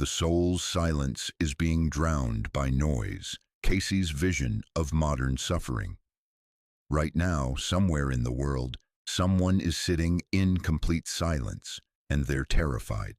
The soul's silence is being drowned by noise. Cayce's vision of modern suffering. Right now, somewhere in the world, someone is sitting in complete silence, and they're terrified,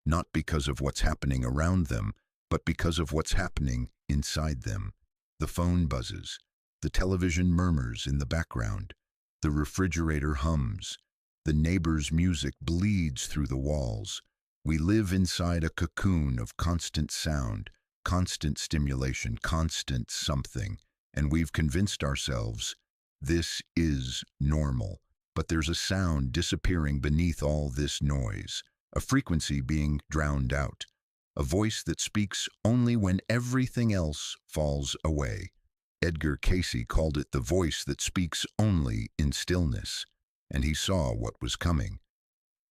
not because of what's happening around them, but because of what's happening inside them. The phone buzzes, the television murmurs in the background, the refrigerator hums, the neighbor's music bleeds through the walls. We live inside a cocoon of constant sound, constant stimulation, constant something, and we've convinced ourselves this is normal. But there's a sound disappearing beneath all this noise, a frequency being drowned out, a voice that speaks only when everything else falls away. Edgar Cayce called it the voice that speaks only in stillness, and he saw what was coming.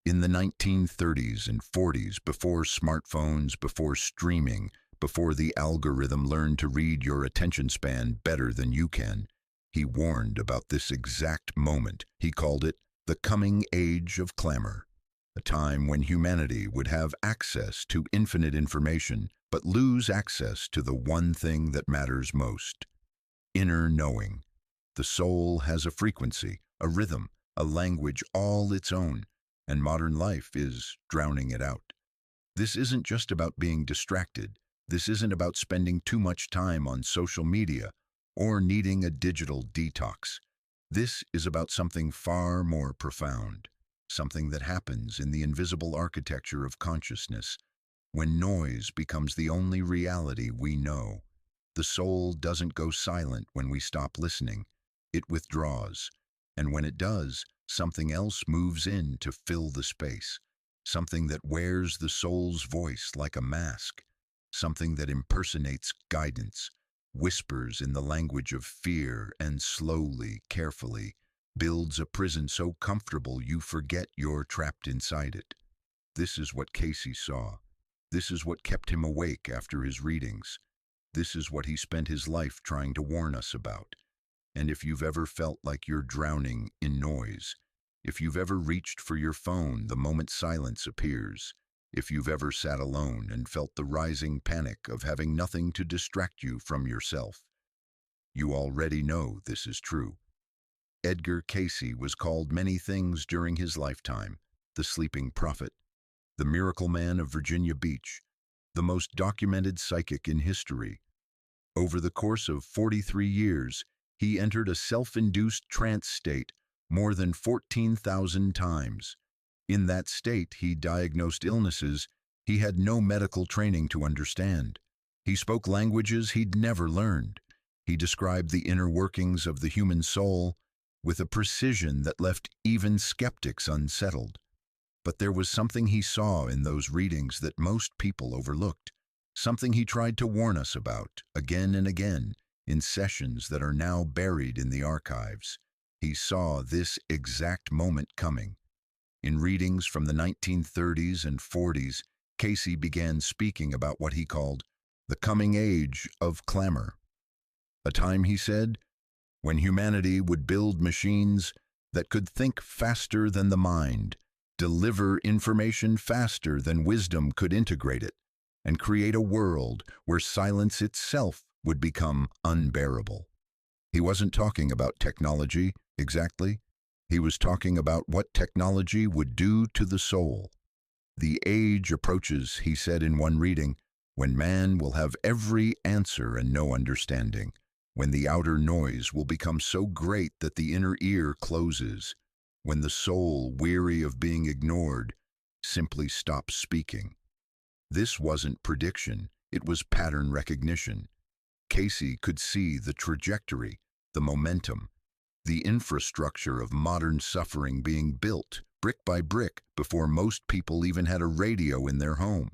In the 1930s and 40s, before smartphones, before streaming, before the algorithm learned to read your attention span better than you can, he warned about this exact moment. He called it the coming age of clamor, a time when humanity would have access to infinite information, but lose access to the one thing that matters most: inner knowing. The soul has a frequency, a rhythm, a language all its own, and modern life is drowning it out. This isn't just about being distracted. This isn't about spending too much time on social media or needing a digital detox. This is about something far more profound, something that happens in the invisible architecture of consciousness. When noise becomes the only reality we know, the soul doesn't go silent when we stop listening. It withdraws, and when it does, something else moves in to fill the space, something that wears the soul's voice like a mask, something that impersonates guidance, whispers in the language of fear, and slowly, carefully, builds a prison so comfortable you forget you're trapped inside it. This is what Cayce saw. This is what kept him awake after his readings. This is what he spent his life trying to warn us about. And if you've ever felt like you're drowning in noise, if you've ever reached for your phone the moment silence appears, if you've ever sat alone and felt the rising panic of having nothing to distract you from yourself, you already know this is true. Edgar Cayce was called many things during his lifetime: the sleeping prophet, the miracle man of Virginia Beach, the most documented psychic in history. Over the course of 43 years, he entered a self-induced trance state more than 14,000 times. In that state, he diagnosed illnesses he had no medical training to understand. He spoke languages he'd never learned. He described the inner workings of the human soul with a precision that left even skeptics unsettled. But there was something he saw in those readings that most people overlooked, something he tried to warn us about again and again in sessions that are now buried in the archives. He saw this exact moment coming. In readings from the 1930s and 40s, Cayce began speaking about what he called the coming age of clamor. A time, he said, when humanity would build machines that could think faster than the mind, deliver information faster than wisdom could integrate it, and create a world where silence itself would become unbearable. He wasn't talking about technology, exactly. He was talking about what technology would do to the soul. The age approaches, he said in one reading, when man will have every answer and no understanding, when the outer noise will become so great that the inner ear closes, when the soul, weary of being ignored, simply stops speaking. This wasn't prediction, it was pattern recognition. Cayce could see the trajectory, the momentum, the infrastructure of modern suffering being built, brick by brick, before most people even had a radio in their home.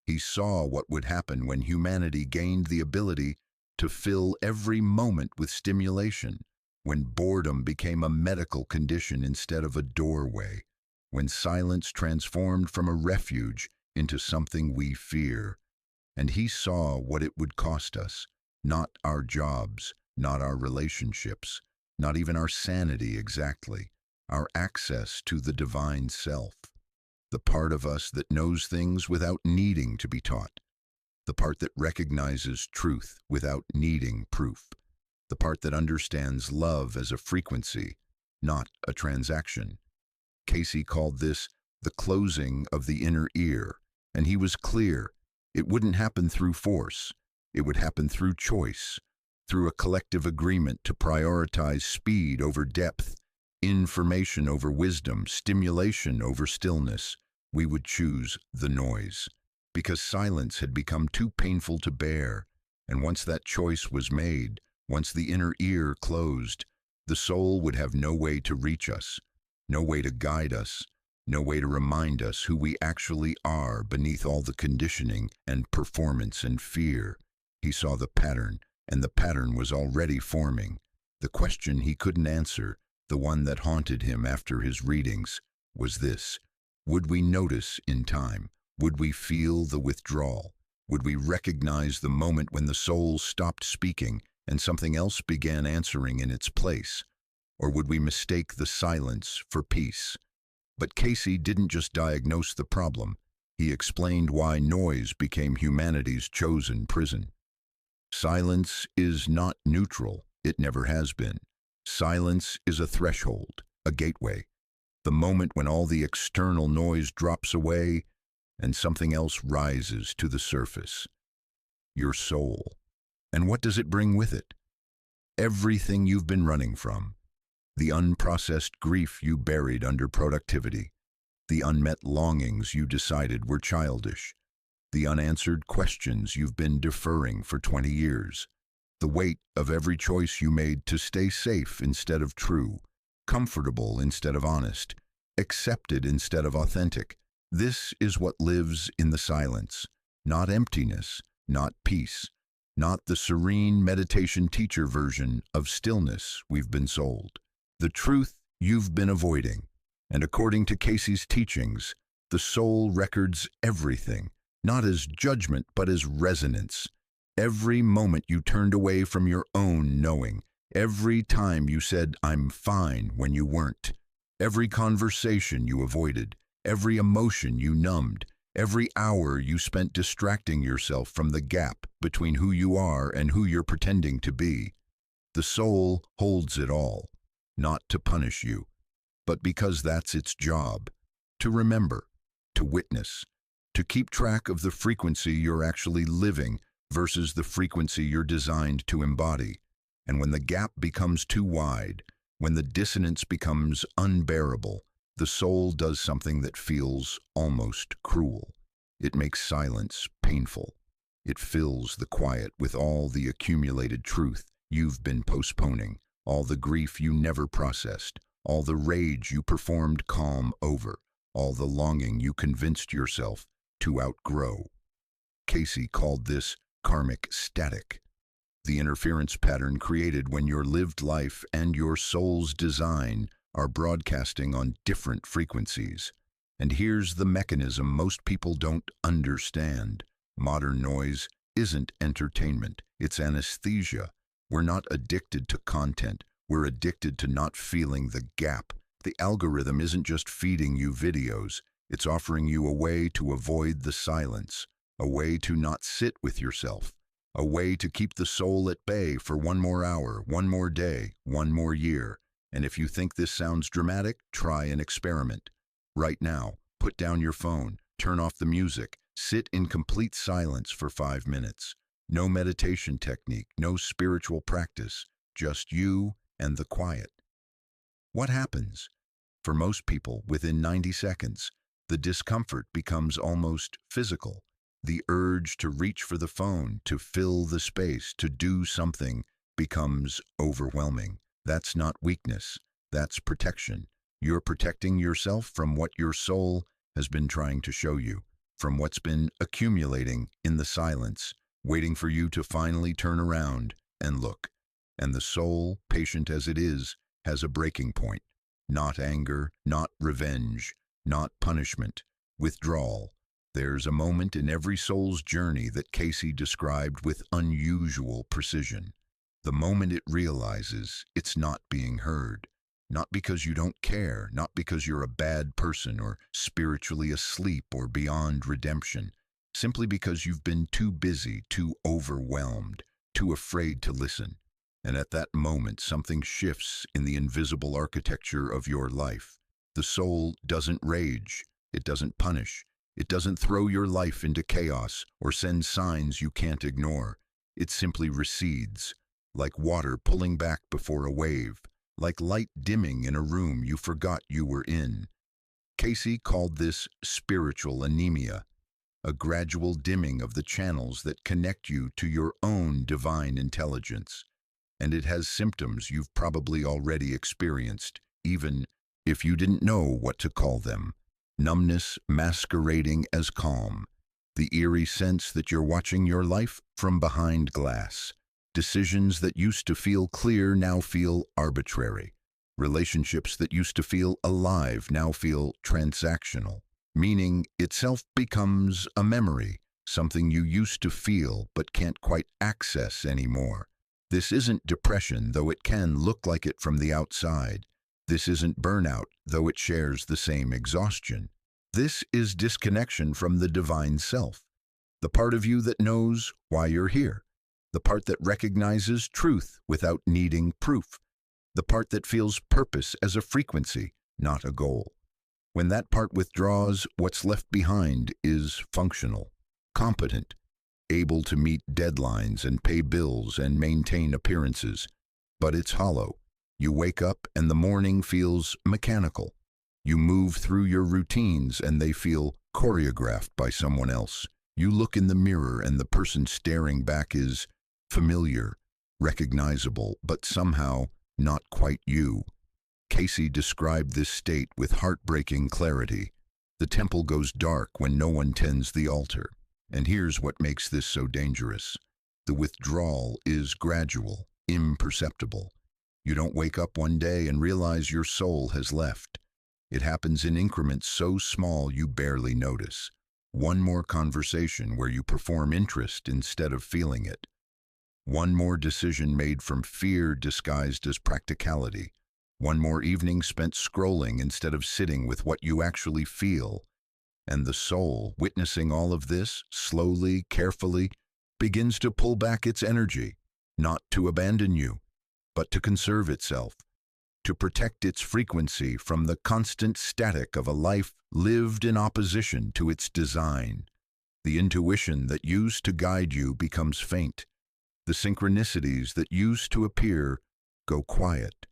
He saw what would happen when humanity gained the ability to fill every moment with stimulation, when boredom became a medical condition instead of a doorway, when silence transformed from a refuge into something we fear. And he saw what it would cost us, not our jobs, not our relationships, not even our sanity exactly, our access to the divine self. the part of us that knows things without needing to be taught, the part that recognizes truth without needing proof, the part that understands love as a frequency, not a transaction. Cayce called this the closing of the inner ear, and he was clear. It wouldn't happen through force. It would happen through choice, through a collective agreement to prioritize speed over depth, information over wisdom, stimulation over stillness. We would choose the noise, because silence had become too painful to bear. And once that choice was made, once the inner ear closed, the soul would have no way to reach us, no way to guide us, no way to remind us who we actually are beneath all the conditioning and performance and fear. He saw the pattern, and the pattern was already forming. The question he couldn't answer, the one that haunted him after his readings, was this: would we notice in time? Would we feel the withdrawal? Would we recognize the moment when the soul stopped speaking and something else began answering in its place? Or would we mistake the silence for peace? But Cayce didn't just diagnose the problem. He explained why noise became humanity's chosen prison. Silence is not neutral. It never has been. Silence is a threshold, a gateway, the moment when all the external noise drops away and something else rises to the surface. Your soul. And what does it bring with it? Everything you've been running from. The unprocessed grief you buried under productivity. The unmet longings you decided were childish. The unanswered questions you've been deferring for 20 years. The weight of every choice you made to stay safe instead of true, comfortable instead of honest, accepted instead of authentic. This is what lives in the silence, not emptiness, not peace, not the serene meditation teacher version of stillness we've been sold. The truth you've been avoiding. And according to Cayce's teachings, the soul records everything, not as judgment but as resonance. Every moment you turned away from your own knowing, every time you said, "I'm fine," when you weren't, every conversation you avoided, every emotion you numbed, every hour you spent distracting yourself from the gap between who you are and who you're pretending to be. The soul holds it all, not to punish you, but because that's its job, to remember, to witness, to keep track of the frequency you're actually living versus the frequency you're designed to embody. And when the gap becomes too wide, when the dissonance becomes unbearable, the soul does something that feels almost cruel. It makes silence painful. It fills the quiet with all the accumulated truth you've been postponing, all the grief you never processed, all the rage you performed calm over, all the longing you convinced yourself to outgrow. Cayce called this karmic static, the interference pattern created when your lived life and your soul's design are broadcasting on different frequencies. And here's the mechanism most people don't understand. Modern noise isn't entertainment, it's anesthesia. We're not addicted to content, we're addicted to not feeling the gap. The algorithm isn't just feeding you videos, it's offering you a way to avoid the silence, a way to not sit with yourself, a way to keep the soul at bay for one more hour, one more day, one more year. And if you think this sounds dramatic, try an experiment. Right now, put down your phone, turn off the music, sit in complete silence for 5 minutes. No meditation technique, no spiritual practice, just you and the quiet. What happens? For most people, within 90 seconds, the discomfort becomes almost physical. The urge to reach for the phone, to fill the space, to do something becomes overwhelming. That's not weakness, that's protection. You're protecting yourself from what your soul has been trying to show you, from what's been accumulating in the silence, waiting for you to finally turn around and look. And the soul, patient as it is, has a breaking point. Not anger, not revenge, not punishment, withdrawal. There's a moment in every soul's journey that Cayce described with unusual precision. The moment it realizes it's not being heard. Not because you don't care, not because you're a bad person or spiritually asleep or beyond redemption, simply because you've been too busy, too overwhelmed, too afraid to listen. And at that moment, something shifts in the invisible architecture of your life. The soul doesn't rage, it doesn't punish, it doesn't throw your life into chaos or send signs you can't ignore. It simply recedes, like water pulling back before a wave, like light dimming in a room you forgot you were in. Cayce called this spiritual anemia, a gradual dimming of the channels that connect you to your own divine intelligence. And it has symptoms you've probably already experienced, even if you didn't know what to call them. Numbness masquerading as calm, the eerie sense that you're watching your life from behind glass. Decisions that used to feel clear now feel arbitrary. Relationships that used to feel alive now feel transactional. Meaning itself becomes a memory, something you used to feel but can't quite access anymore. This isn't depression, though it can look like it from the outside. This isn't burnout, though it shares the same exhaustion. This is disconnection from the divine self, the part of you that knows why you're here, the part that recognizes truth without needing proof, the part that feels purpose as a frequency, not a goal. When that part withdraws, what's left behind is functional, competent, able to meet deadlines and pay bills and maintain appearances. But it's hollow. You wake up and the morning feels mechanical. You move through your routines and they feel choreographed by someone else. You look in the mirror and the person staring back is familiar, recognizable, but somehow not quite you. Cayce described this state with heartbreaking clarity. The temple goes dark when no one tends the altar. And here's what makes this so dangerous. The withdrawal is gradual, imperceptible. You don't wake up one day and realize your soul has left. It happens in increments so small you barely notice. One more conversation where you perform interest instead of feeling it. One more decision made from fear disguised as practicality. One more evening spent scrolling instead of sitting with what you actually feel. And the soul, witnessing all of this, slowly, carefully, begins to pull back its energy, not to abandon you, but to conserve itself, to protect its frequency from the constant static of a life lived in opposition to its design. The intuition that used to guide you becomes faint. The synchronicities that used to appear go quiet.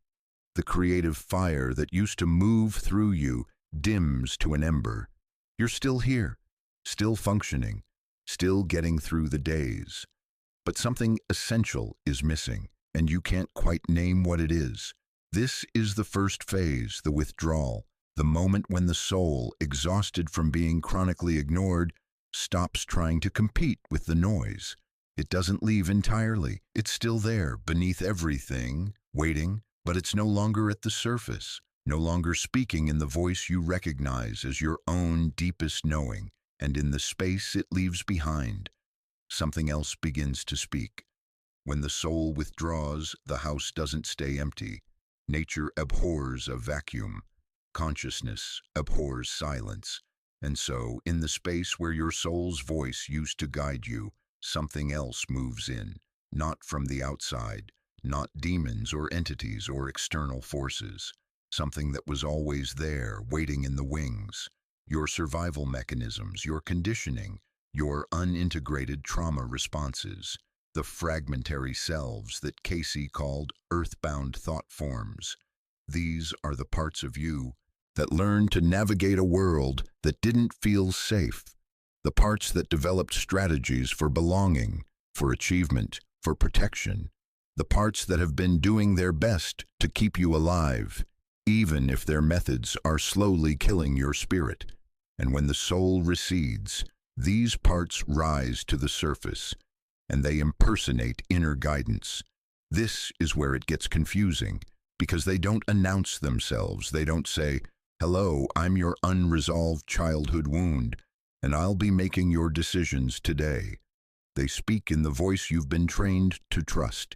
The creative fire that used to move through you dims to an ember. You're still here, still functioning, still getting through the days. But something essential is missing, and you can't quite name what it is. This is the first phase, the withdrawal, the moment when the soul, exhausted from being chronically ignored, stops trying to compete with the noise. It doesn't leave entirely. It's still there, beneath everything, waiting, but it's no longer at the surface, no longer speaking in the voice you recognize as your own deepest knowing, and in the space it leaves behind, something else begins to speak. When the soul withdraws, the house doesn't stay empty. Nature abhors a vacuum. Consciousness abhors silence. And so, in the space where your soul's voice used to guide you, something else moves in, not from the outside, not demons or entities or external forces. Something that was always there, waiting in the wings. Your survival mechanisms, your conditioning, your unintegrated trauma responses, the fragmentary selves that Cayce called earthbound thought forms. These are the parts of you that learned to navigate a world that didn't feel safe, the parts that developed strategies for belonging, for achievement, for protection, the parts that have been doing their best to keep you alive, even if their methods are slowly killing your spirit. And when the soul recedes, these parts rise to the surface, and they impersonate inner guidance. This is where it gets confusing, because they don't announce themselves. They don't say, "Hello, I'm your unresolved childhood wound, and I'll be making your decisions today." They speak in the voice you've been trained to trust,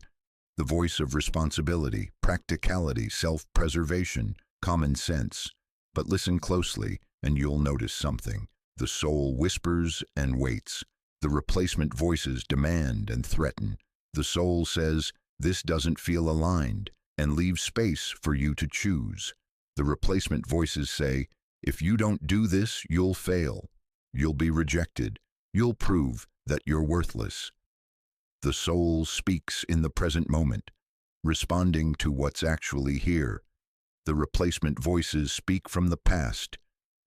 the voice of responsibility, practicality, self-preservation, common sense. But listen closely, and you'll notice something. The soul whispers and waits. The replacement voices demand and threaten. The soul says, "This doesn't feel aligned," and leaves space for you to choose. The replacement voices say, "If you don't do this, you'll fail. You'll be rejected. You'll prove that you're worthless." The soul speaks in the present moment, responding to what's actually here. The replacement voices speak from the past,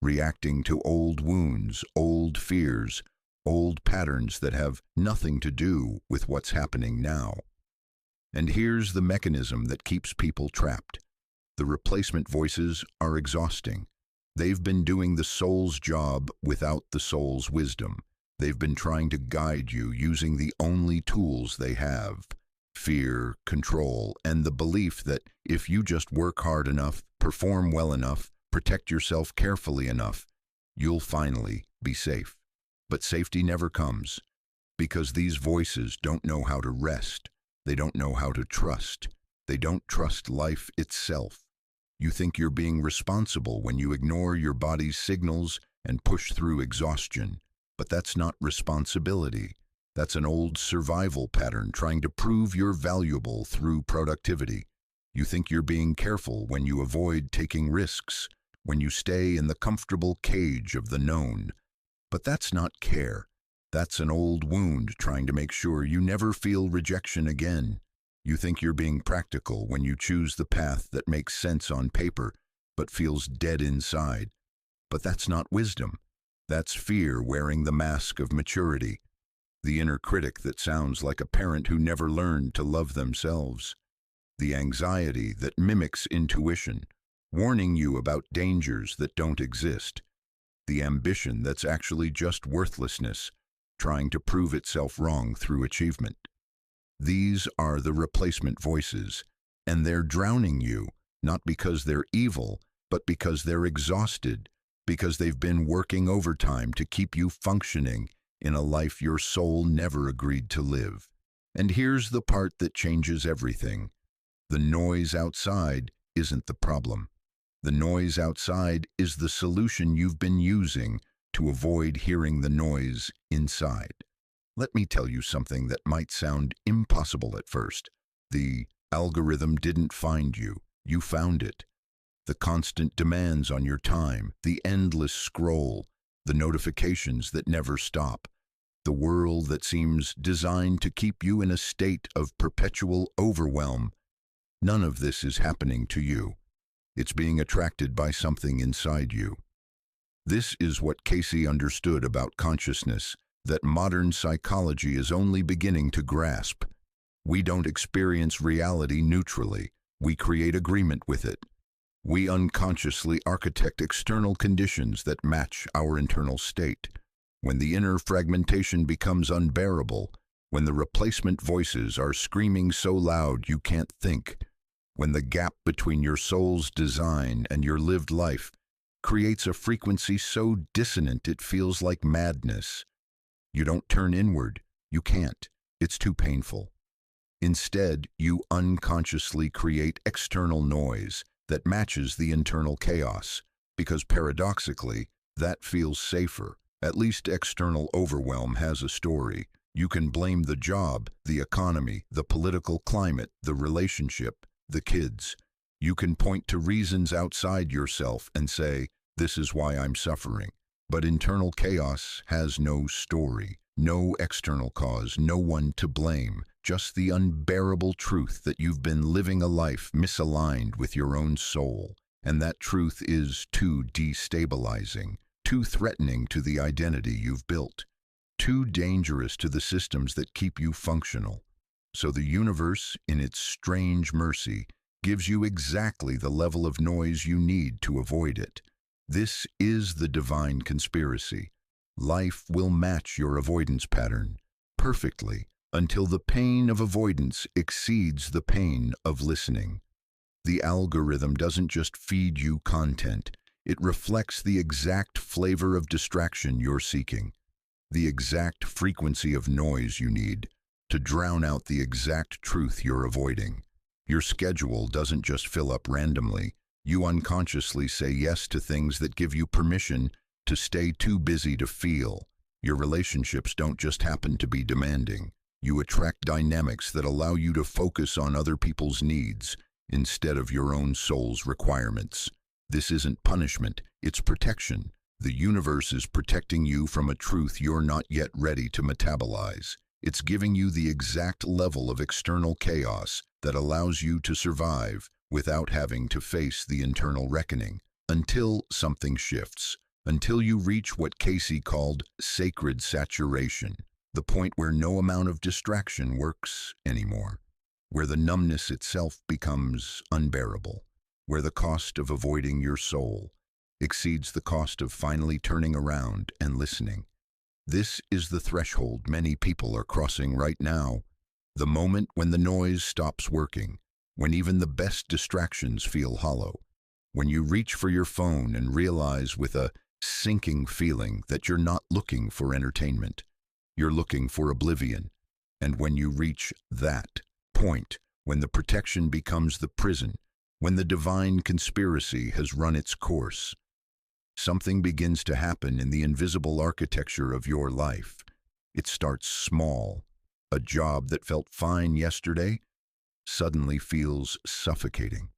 reacting to old wounds, old fears, old patterns that have nothing to do with what's happening now. And here's the mechanism that keeps people trapped. The replacement voices are exhausting. They've been doing the soul's job without the soul's wisdom. They've been trying to guide you using the only tools they have: fear, control, and the belief that if you just work hard enough, perform well enough, protect yourself carefully enough, you'll finally be safe. But safety never comes, because these voices don't know how to rest. They don't know how to trust. They don't trust life itself. You think you're being responsible when you ignore your body's signals and push through exhaustion. But that's not responsibility. That's an old survival pattern trying to prove you're valuable through productivity. You think you're being careful when you avoid taking risks, when you stay in the comfortable cage of the known. But that's not care. That's an old wound trying to make sure you never feel rejection again. You think you're being practical when you choose the path that makes sense on paper, but feels dead inside. But that's not wisdom. That's fear wearing the mask of maturity. The inner critic that sounds like a parent who never learned to love themselves. The anxiety that mimics intuition, warning you about dangers that don't exist. The ambition that's actually just worthlessness, trying to prove itself wrong through achievement. These are the replacement voices, and they're drowning you, not because they're evil, but because they're exhausted, because they've been working overtime to keep you functioning in a life your soul never agreed to live. And here's the part that changes everything. The noise outside isn't the problem. The noise outside is the solution you've been using to avoid hearing the noise inside. Let me tell you something that might sound impossible at first. The algorithm didn't find you. You found it. The constant demands on your time, the endless scroll, the notifications that never stop, the world that seems designed to keep you in a state of perpetual overwhelm. None of this is happening to you. It's being attracted by something inside you. This is what Cayce understood about consciousness, that modern psychology is only beginning to grasp. We don't experience reality neutrally. We create agreement with it. We unconsciously architect external conditions that match our internal state. When the inner fragmentation becomes unbearable, when the replacement voices are screaming so loud you can't think, when the gap between your soul's design and your lived life creates a frequency so dissonant it feels like madness, you don't turn inward. You can't. It's too painful. Instead, you unconsciously create external noise that matches the internal chaos, because paradoxically, that feels safer. At least external overwhelm has a story. You can blame the job, the economy, the political climate, the relationship, the kids. You can point to reasons outside yourself and say, "This is why I'm suffering." But internal chaos has no story, no external cause, no one to blame, just the unbearable truth that you've been living a life misaligned with your own soul. And that truth is too destabilizing, too threatening to the identity you've built, too dangerous to the systems that keep you functional. So the universe, in its strange mercy, gives you exactly the level of noise you need to avoid it. This is the divine conspiracy. Life will match your avoidance pattern perfectly until the pain of avoidance exceeds the pain of listening. The algorithm doesn't just feed you content. It reflects the exact flavor of distraction you're seeking, the exact frequency of noise you need to drown out the exact truth you're avoiding. Your schedule doesn't just fill up randomly. You unconsciously say yes to things that give you permission to stay too busy to feel. Your relationships don't just happen to be demanding. You attract dynamics that allow you to focus on other people's needs instead of your own soul's requirements. This isn't punishment, it's protection. The universe is protecting you from a truth you're not yet ready to metabolize. It's giving you the exact level of external chaos that allows you to survive without having to face the internal reckoning. Until something shifts. Until you reach what Cayce called sacred saturation, the point where no amount of distraction works anymore, where the numbness itself becomes unbearable, where the cost of avoiding your soul exceeds the cost of finally turning around and listening. This is the threshold many people are crossing right now, the moment when the noise stops working, when even the best distractions feel hollow, when you reach for your phone and realize with a sinking feeling that you're not looking for entertainment, you're looking for oblivion. And when you reach that point, when the protection becomes the prison, when the divine conspiracy has run its course, something begins to happen in the invisible architecture of your life. It starts small. A job that felt fine yesterday suddenly feels suffocating.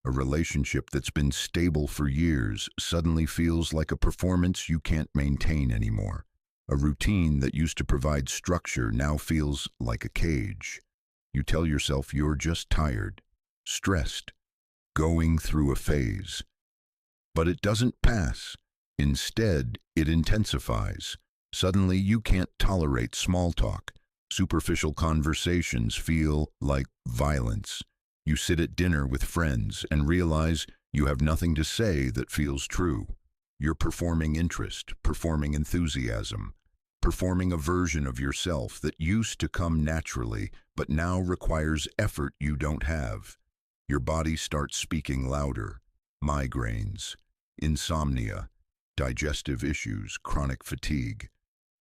A relationship that's been stable for years suddenly feels like a performance you can't maintain anymore. A routine that used to provide structure now feels like a cage. You tell yourself you're just tired, stressed, going through a phase. But it doesn't pass. Instead, it intensifies. Suddenly, you can't tolerate small talk. Superficial conversations feel like violence. You sit at dinner with friends and realize you have nothing to say that feels true. You're performing interest, performing enthusiasm, performing a version of yourself that used to come naturally but now requires effort you don't have. Your body starts speaking louder. Migraines, insomnia, digestive issues, chronic fatigue.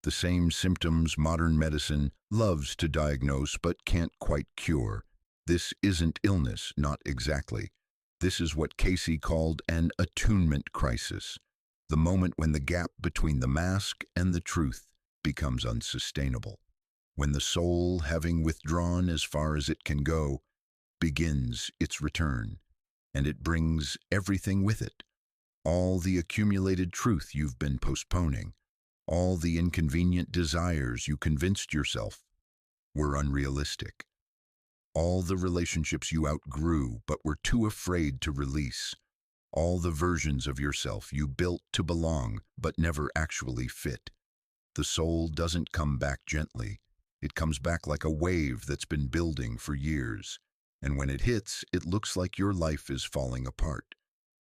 The same symptoms modern medicine loves to diagnose but can't quite cure. This isn't illness, not exactly. This is what Cayce called an attunement crisis, the moment when the gap between the mask and the truth becomes unsustainable, when the soul, having withdrawn as far as it can go, begins its return, and it brings everything with it, all the accumulated truth you've been postponing, all the inconvenient desires you convinced yourself were unrealistic, all the relationships you outgrew but were too afraid to release, all the versions of yourself you built to belong but never actually fit. The soul doesn't come back gently. It comes back like a wave that's been building for years, and when it hits, it looks like your life is falling apart.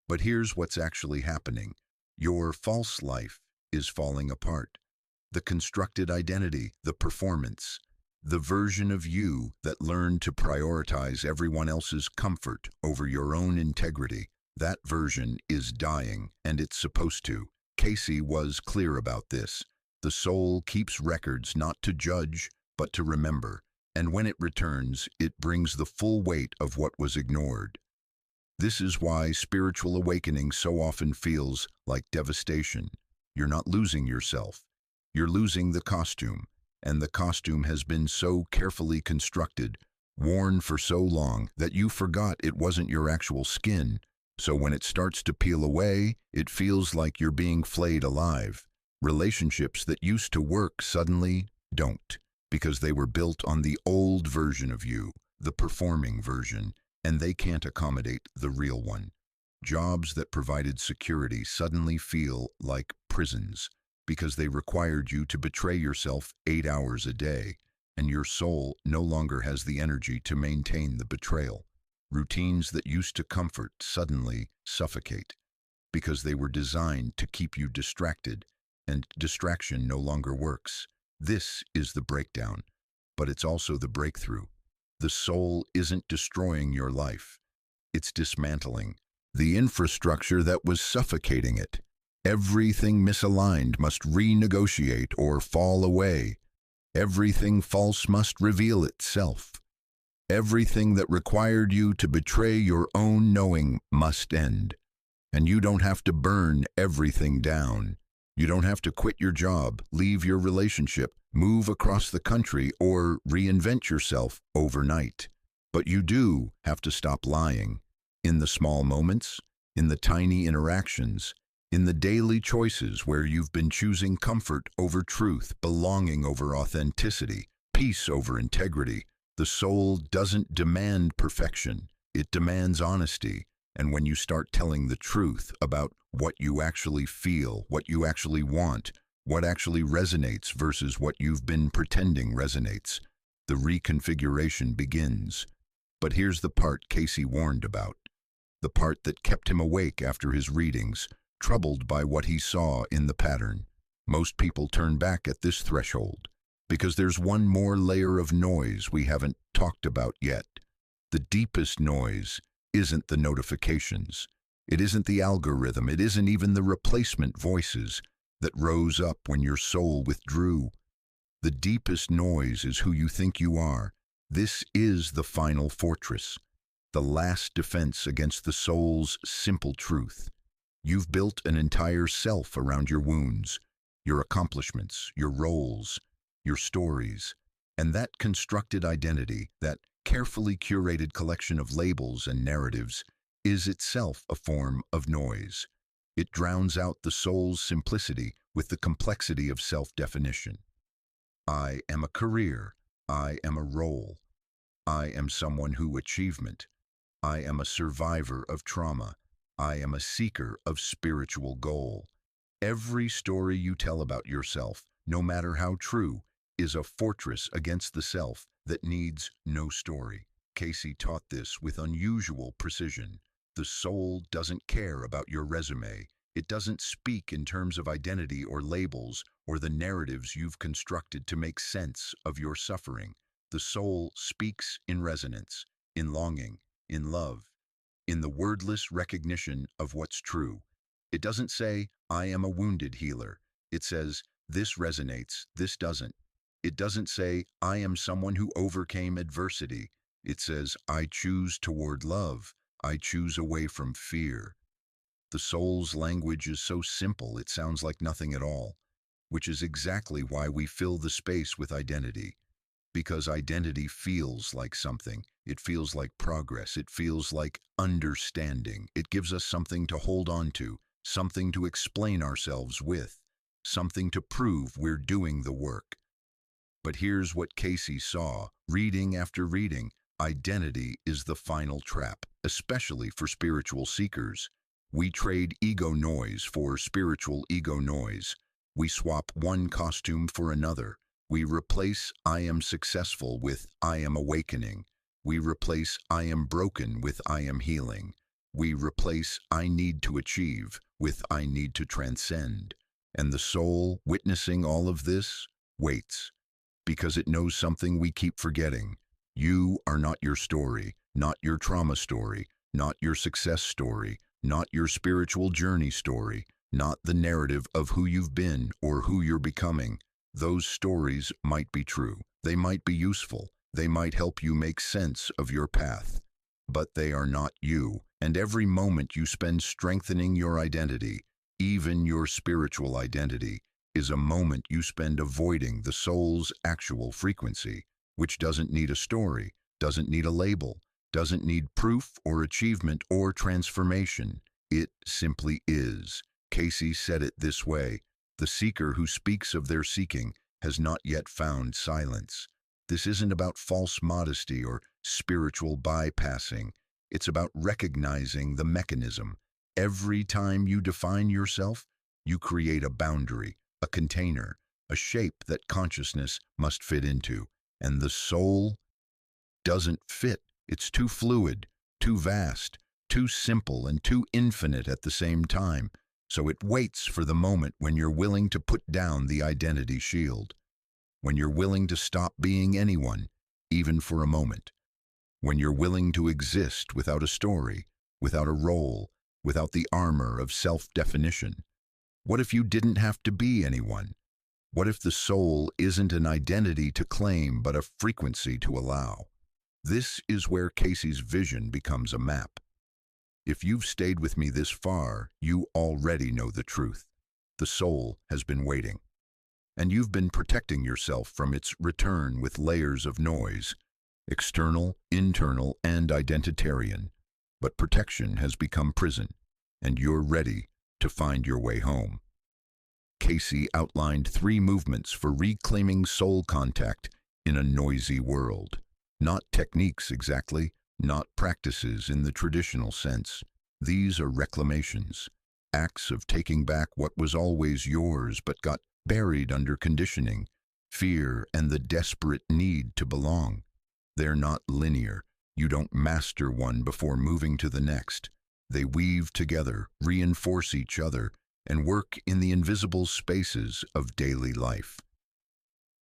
But here's what's actually happening. Your false life is falling apart. The constructed identity, the performance, the version of you that learned to prioritize everyone else's comfort over your own integrity, that version is dying, and it's supposed to. Cayce was clear about this. The soul keeps records not to judge, but to remember, and when it returns, it brings the full weight of what was ignored. This is why spiritual awakening so often feels like devastation. You're not losing yourself. You're losing the costume, and the costume has been so carefully constructed, worn for so long, that you forgot it wasn't your actual skin. So when it starts to peel away, it feels like you're being flayed alive. Relationships that used to work suddenly don't, because they were built on the old version of you, the performing version, and they can't accommodate the real one. Jobs that provided security suddenly feel like prisons, because they required you to betray yourself 8 hours a day, and your soul no longer has the energy to maintain the betrayal. Routines that used to comfort suddenly suffocate, because they were designed to keep you distracted, and distraction no longer works. This is the breakdown, but it's also the breakthrough. The soul isn't destroying your life. It's dismantling the infrastructure that was suffocating it. Everything misaligned must renegotiate or fall away. Everything false must reveal itself. Everything that required you to betray your own knowing must end. And you don't have to burn everything down. You don't have to quit your job, leave your relationship, move across the country, or reinvent yourself overnight. But you do have to stop lying. In the small moments, in the tiny interactions, in the daily choices where you've been choosing comfort over truth, belonging over authenticity, peace over integrity. The soul doesn't demand perfection. It demands honesty. And when you start telling the truth about what you actually feel, what you actually want, what actually resonates versus what you've been pretending resonates, the reconfiguration begins. But here's the part Cayce warned about, the part that kept him awake after his readings, troubled by what he saw in the pattern. Most people turn back at this threshold, because there's one more layer of noise we haven't talked about yet. The deepest noise isn't the notifications. It isn't the algorithm. It isn't even the replacement voices that rose up when your soul withdrew. The deepest noise is who you think you are. This is the final fortress, the last defense against the soul's simple truth. You've built an entire self around your wounds, your accomplishments, your roles, your stories, and that constructed identity, that carefully curated collection of labels and narratives, is itself a form of noise. It drowns out the soul's simplicity with the complexity of self-definition. I am a career. I am a role. I am someone who achievement. I am a survivor of trauma. I am a seeker of spiritual goal. Every story you tell about yourself, no matter how true, is a fortress against the self that needs no story. Cayce taught this with unusual precision. The soul doesn't care about your resume. It doesn't speak in terms of identity or labels or the narratives you've constructed to make sense of your suffering. The soul speaks in resonance, in longing, in love, in the wordless recognition of what's true. It doesn't say, I am a wounded healer. It says, this resonates, this doesn't. It doesn't say, I am someone who overcame adversity. It says, I choose toward love. I choose away from fear. The soul's language is so simple it sounds like nothing at all, which is exactly why we fill the space with identity. Because identity feels like something. It feels like progress. It feels like understanding. It gives us something to hold on to, something to explain ourselves with, something to prove we're doing the work. But here's what Cayce saw, reading after reading. Identity is the final trap, especially for spiritual seekers. We trade ego noise for spiritual ego noise. We swap one costume for another. We replace I am successful with I am awakening. We replace I am broken with I am healing. We replace I need to achieve with I need to transcend. And the soul, witnessing all of this, waits, because it knows something we keep forgetting. You are not your story, not your trauma story, not your success story, not your spiritual journey story, not the narrative of who you've been or who you're becoming. Those stories might be true. They might be useful. They might help you make sense of your path. But they are not you. And every moment you spend strengthening your identity, even your spiritual identity, is a moment you spend avoiding the soul's actual frequency, which doesn't need a story, doesn't need a label, doesn't need proof or achievement or transformation. It simply is. Cayce said it this way: the seeker who speaks of their seeking has not yet found silence. This isn't about false modesty or spiritual bypassing. It's about recognizing the mechanism. Every time you define yourself, you create a boundary, a container, a shape that consciousness must fit into. And the soul doesn't fit. It's too fluid, too vast, too simple, and too infinite at the same time. So it waits for the moment when you're willing to put down the identity shield, when you're willing to stop being anyone, even for a moment, when you're willing to exist without a story, without a role, without the armor of self-definition. What if you didn't have to be anyone? What if the soul isn't an identity to claim, but a frequency to allow? This is where Cayce's vision becomes a map. If you've stayed with me this far, you already know the truth. The soul has been waiting, and you've been protecting yourself from its return with layers of noise, external, internal, and identitarian. But protection has become prison, and you're ready to find your way home. Cayce outlined 3 movements for reclaiming soul contact in a noisy world. Not techniques exactly, not practices in the traditional sense. These are reclamations, acts of taking back what was always yours but got buried under conditioning, fear, and the desperate need to belong. They're not linear. You don't master one before moving to the next. They weave together, reinforce each other, and work in the invisible spaces of daily life.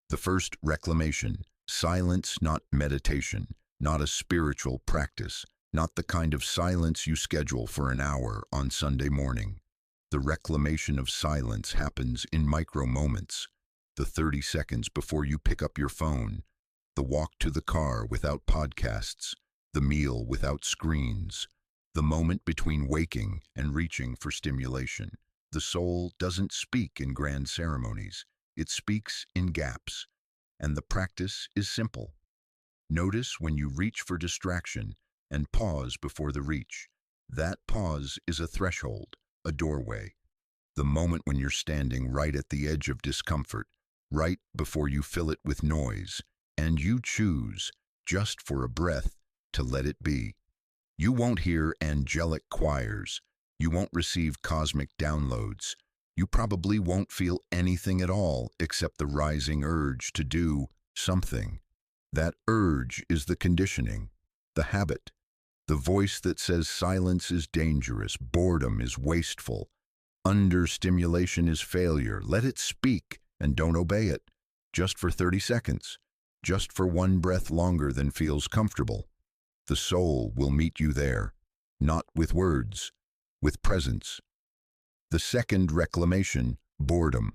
The first reclamation: silence, not meditation, not a spiritual practice, not the kind of silence you schedule for an hour on Sunday morning. The reclamation of silence happens in micro moments: the 30 seconds before you pick up your phone, the walk to the car without podcasts, the meal without screens, the moment between waking and reaching for stimulation. The soul doesn't speak in grand ceremonies. It speaks in gaps. And the practice is simple. Notice when you reach for distraction and pause before the reach. That pause is a threshold, a doorway. The moment when you're standing right at the edge of discomfort, right before you fill it with noise, and you choose, just for a breath, to let it be. You won't hear angelic choirs. You won't receive cosmic downloads. You probably won't feel anything at all except the rising urge to do something. That urge is the conditioning, the habit, the voice that says silence is dangerous, boredom is wasteful, understimulation is failure. Let it speak and don't obey it, just for 30 seconds, just for one breath longer than feels comfortable. The soul will meet you there, not with words, with presence. The second reclamation: boredom.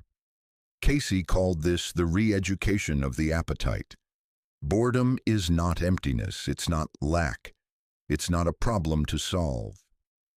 Cayce called this the re-education of the appetite. Boredom is not emptiness, it's not lack, it's not a problem to solve.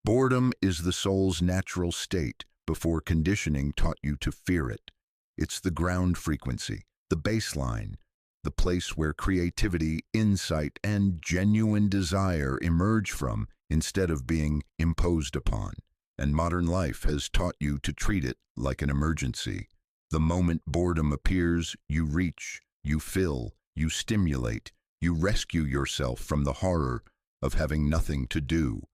Boredom is the soul's natural state before conditioning taught you to fear it. It's the ground frequency, the baseline, the place where creativity, insight, and genuine desire emerge from instead of being imposed upon. And modern life has taught you to treat it like an emergency. The moment boredom appears, you reach, you fill, you stimulate, you rescue yourself from the horror of having nothing to do.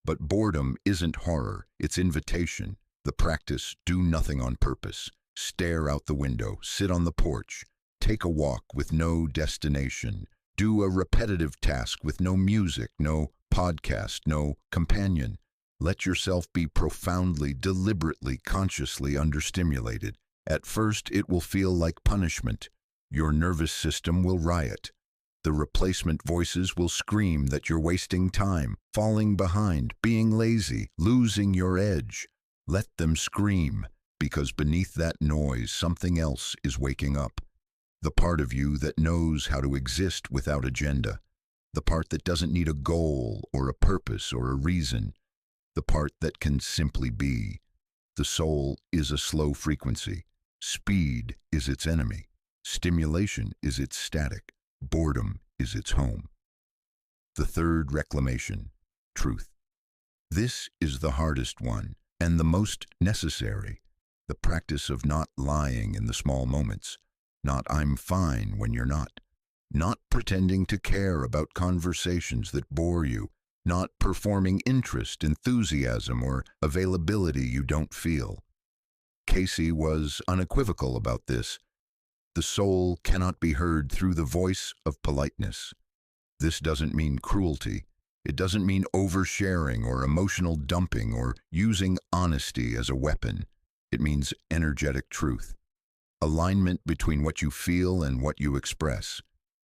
But boredom isn't horror, it's invitation. The practice: do nothing on purpose. Stare out the window, sit on the porch, take a walk with no destination. Do a repetitive task with no music, no podcast, no companion. Let yourself be profoundly, deliberately, consciously understimulated. At first, it will feel like punishment. Your nervous system will riot. The replacement voices will scream that you're wasting time, falling behind, being lazy, losing your edge. Let them scream, because beneath that noise, something else is waking up. The part of you that knows how to exist without agenda. The part that doesn't need a goal or a purpose or a reason. The part that can simply be. The soul is a slow frequency. Speed is its enemy. Stimulation is its static. Boredom is its home. The third reclamation: truth. This is the hardest one and the most necessary. The practice of not lying in the small moments. Not "I'm fine" when you're not. Not pretending to care about conversations that bore you. Not performing interest, enthusiasm, or availability you don't feel. Cayce was unequivocal about this. The soul cannot be heard through the voice of politeness. This doesn't mean cruelty. It doesn't mean oversharing or emotional dumping or using honesty as a weapon. It means energetic truth. Alignment between what you feel and what you express.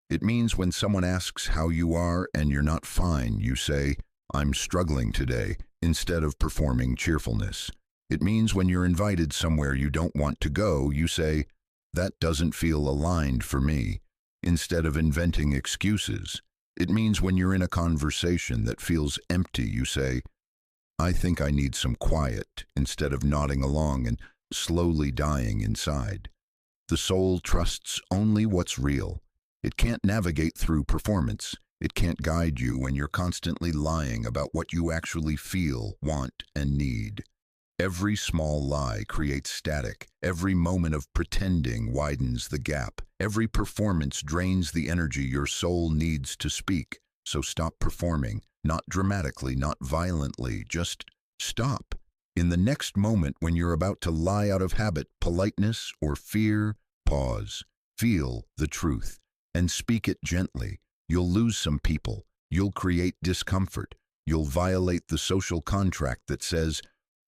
It means when someone asks how you are and you're not fine, you say, "I'm struggling today," instead of performing cheerfulness. It means when you're invited somewhere you don't want to go, you say, That doesn't feel aligned for me. Instead of inventing excuses, it means when you're in a conversation that feels empty, you say, I think I need some quiet, instead of nodding along and slowly dying inside. The soul trusts only what's real. It can't navigate through performance. It can't guide you when you're constantly lying about what you actually feel, want, and need. Every small lie creates static. Every moment of pretending widens the gap. Every performance drains the energy your soul needs to speak. So stop performing, not dramatically, not violently, just stop. In the next moment when you're about to lie out of habit, politeness, or fear, pause, feel the truth, and speak it gently. You'll lose some people. You'll create discomfort. You'll violate the social contract that says,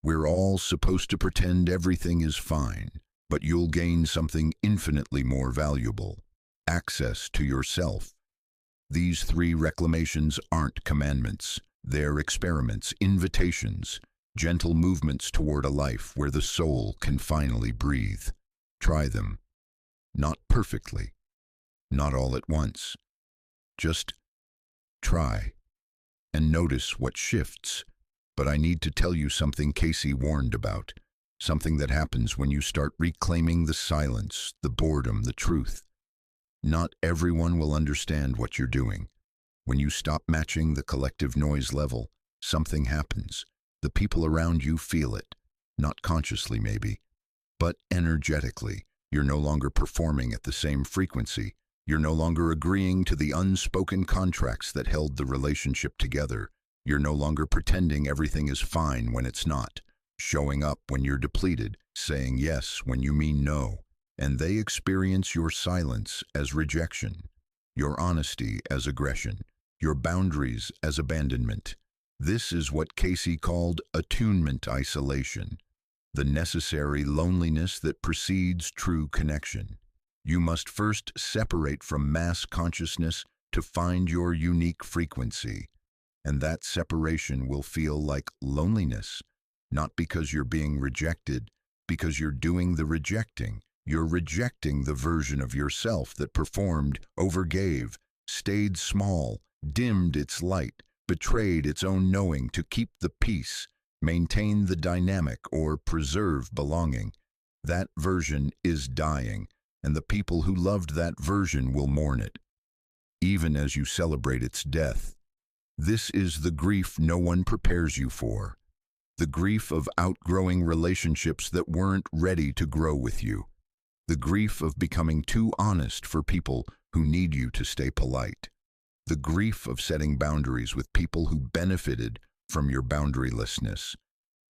we're all supposed to pretend everything is fine, but you'll gain something infinitely more valuable: access to yourself. These 3 reclamations aren't commandments. They're experiments, invitations, gentle movements toward a life where the soul can finally breathe. Try them. Not perfectly, not all at once. Just try and notice what shifts. But I need to tell you something Cayce warned about, something that happens when you start reclaiming the silence, the boredom, the truth. Not everyone will understand what you're doing. When you stop matching the collective noise level, something happens. The people around you feel it, not consciously maybe, but energetically. You're no longer performing at the same frequency. You're no longer agreeing to the unspoken contracts that held the relationship together. You're no longer pretending everything is fine when it's not, showing up when you're depleted, saying yes when you mean no, and they experience your silence as rejection, your honesty as aggression, your boundaries as abandonment. This is what Cayce called attunement isolation, the necessary loneliness that precedes true connection. You must first separate from mass consciousness to find your unique frequency. And that separation will feel like loneliness, not because you're being rejected, because you're doing the rejecting. You're rejecting the version of yourself that performed, overgave, stayed small, dimmed its light, betrayed its own knowing to keep the peace, maintain the dynamic, or preserve belonging. That version is dying, and the people who loved that version will mourn it, even as you celebrate its death. This is the grief no one prepares you for, the grief of outgrowing relationships that weren't ready to grow with you, the grief of becoming too honest for people who need you to stay polite, the grief of setting boundaries with people who benefited from your boundarylessness.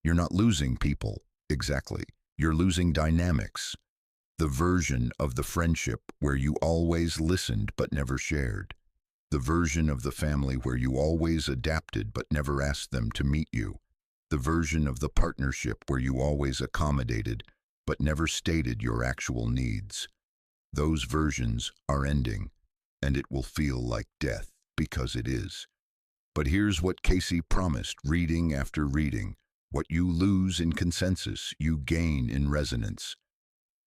You're not losing people, exactly. You're losing dynamics, the version of the friendship where you always listened but never shared. The version of the family where you always adapted but never asked them to meet you. The version of the partnership where you always accommodated but never stated your actual needs. Those versions are ending, and it will feel like death, because it is. But here's what Cayce promised, reading after reading. What you lose in consensus, you gain in resonance.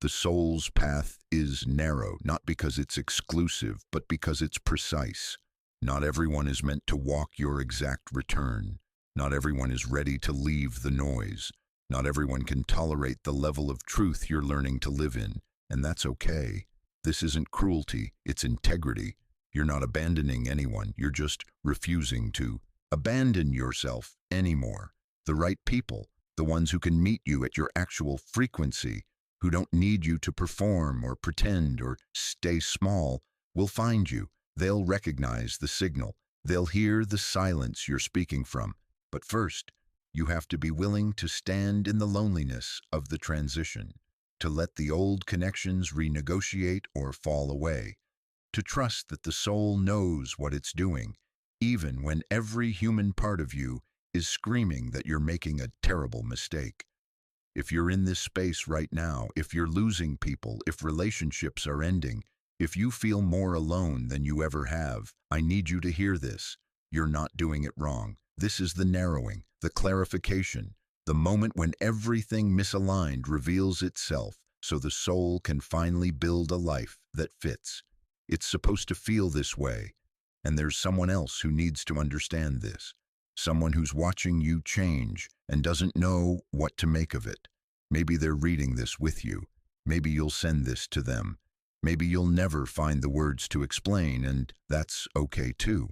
The soul's path is narrow, not because it's exclusive, but because it's precise. Not everyone is meant to walk your exact return. Not everyone is ready to leave the noise. Not everyone can tolerate the level of truth you're learning to live in, and that's okay. This isn't cruelty, it's integrity. You're not abandoning anyone, you're just refusing to abandon yourself anymore. The right people, the ones who can meet you at your actual frequency, who don't need you to perform or pretend or stay small, will find you. They'll recognize the signal. They'll hear the silence you're speaking from. But first, you have to be willing to stand in the loneliness of the transition, to let the old connections renegotiate or fall away, to trust that the soul knows what it's doing, even when every human part of you is screaming that you're making a terrible mistake. If you're in this space right now, if you're losing people, if relationships are ending, if you feel more alone than you ever have, I need you to hear this. You're not doing it wrong. This is the narrowing, the clarification, the moment when everything misaligned reveals itself. so the soul can finally build a life that fits. It's supposed to feel this way, and there's someone else who needs to understand this. Someone who's watching you change and doesn't know what to make of it. Maybe they're reading this with you. Maybe you'll send this to them. Maybe you'll never find the words to explain, and that's okay too.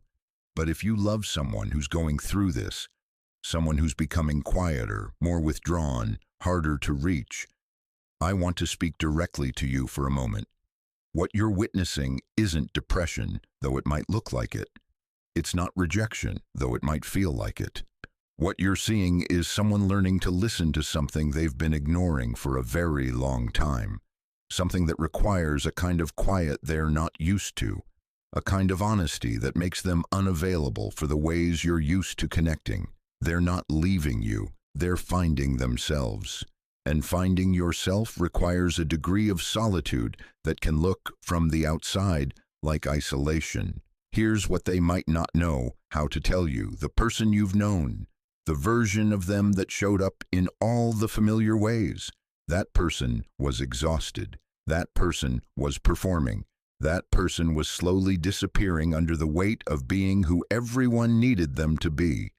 But if you love someone who's going through this, someone who's becoming quieter, more withdrawn, harder to reach, I want to speak directly to you for a moment. What you're witnessing isn't depression, though it might look like it. It's not rejection, though it might feel like it. What you're seeing is someone learning to listen to something they've been ignoring for a very long time. Something that requires a kind of quiet they're not used to. A kind of honesty that makes them unavailable for the ways you're used to connecting. They're not leaving you, they're finding themselves. And finding yourself requires a degree of solitude that can look, from the outside, like isolation. Here's what they might not know how to tell you. The person you've known, the version of them that showed up in all the familiar ways. That person was exhausted. That person was performing. That person was slowly disappearing under the weight of being who everyone needed them to be.